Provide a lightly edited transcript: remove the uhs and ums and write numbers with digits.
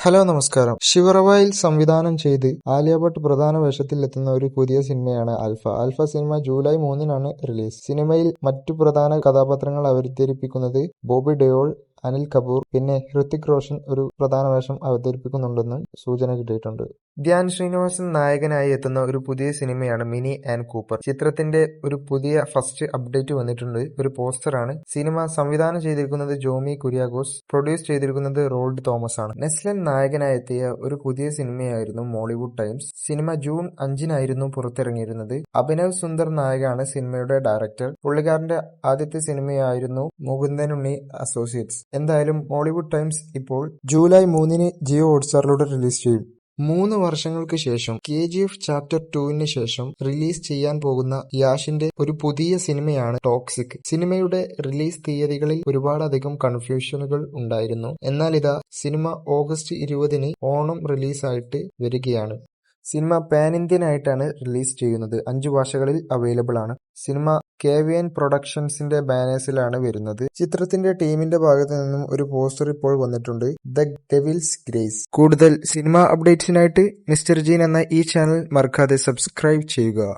Hello നമസ്കാരം. ശിവറവായിൽ സംവിധാനം ചെയ്ത് ആലിയ ഭട്ട് പ്രധാന വേഷത്തിലെത്തുന്ന ഒരു പുതിയ സിനിമയാണ് ആൽഫ സിനിമ ജൂലൈ 3-നാണ് റിലീസ്. സിനിമയിൽ മറ്റു പ്രധാന കഥാപാത്രങ്ങൾ അവതരിപ്പിക്കുന്നത് ബോബി ഡെയോൾ, അനിൽ കപൂർ, പിന്നെ ഹൃതിക് റോഷൻ ഒരു പ്രധാന വേഷം അവതരിപ്പിക്കുന്നുണ്ടെന്ന് സൂചന കിട്ടിയിട്ടുണ്ട്. ധ്യാൻ ശ്രീനിവാസൻ നായകനായി എത്തുന്ന ഒരു പുതിയ സിനിമയാണ് മിനി ആൻഡ് കൂപ്പർ. ചിത്രത്തിന്റെ ഒരു പുതിയ ഫസ്റ്റ് അപ്ഡേറ്റ് വന്നിട്ടുണ്ട്. ഒരു പോസ്റ്ററാണ്. സിനിമ സംവിധാനം ചെയ്തിരിക്കുന്നത് ജോമി കുര്യാക്കോസ്, പ്രൊഡ്യൂസ് ചെയ്തിരിക്കുന്നത് റോൾഡ് തോമസ് ആണ്. നെസ്ലൻ നായകനായി എത്തിയ ഒരു പുതിയ സിനിമയായിരുന്നു മോളിവുഡ് ടൈംസ്. സിനിമ ജൂൺ 5-നായിരുന്നു പുറത്തിറങ്ങിയിരുന്നത്. അഭിനവ് സുന്ദർ നായകാണ് സിനിമയുടെ ഡയറക്ടർ. പുള്ളിക്കാരന്റെ ആദ്യത്തെ സിനിമയായിരുന്നു മുകുന്ദനുണ്ണി അസോസിയേറ്റ്സ്. എന്തായാലും മോളിവുഡ് ടൈംസ് ഇപ്പോൾ ജൂലൈ 3-ന് ജിയോ ഹോട്ട്സ്റ്റാറിലൂടെ റിലീസ് ചെയ്യും. 3 വർഷങ്ങൾക്ക് ശേഷം KGF ചാപ്റ്റർ 2-ന് ശേഷം റിലീസ് ചെയ്യാൻ പോകുന്ന യാഷിന്റെ ഒരു പുതിയ സിനിമയാണ് ടോക്സിക്. സിനിമയുടെ റിലീസ് തീയതികളിൽ ഒരുപാടധികം കൺഫ്യൂഷനുകൾ ഉണ്ടായിരുന്നു. എന്നാൽ ഇതാ സിനിമ ഓഗസ്റ്റ് 20-ന് ഓണം റിലീസായിട്ട് വരികയാണ്. സിനിമ പാൻ ഇന്ത്യൻ ആയിട്ടാണ് റിലീസ് ചെയ്യുന്നത്. 5 ഭാഷകളിൽ അവൈലബിൾ ആണ്. സിനിമ KVN പ്രൊഡക്ഷൻസിന്റെ ബാനേഴ്സിലാണ് വരുന്നത്. ചിത്രത്തിന്റെ ടീമിന്റെ ഭാഗത്തു നിന്നും ഒരു പോസ്റ്റർ ഇപ്പോൾ വന്നിട്ടുണ്ട്. The Devil's grace. കൂടുതൽ സിനിമ അപ്ഡേറ്റ്സിനായിട്ട് മിസ്റ്റർ ജീൻ എന്ന ഈ ചാനൽ മറക്കാതെ സബ്സ്ക്രൈബ് ചെയ്യുക.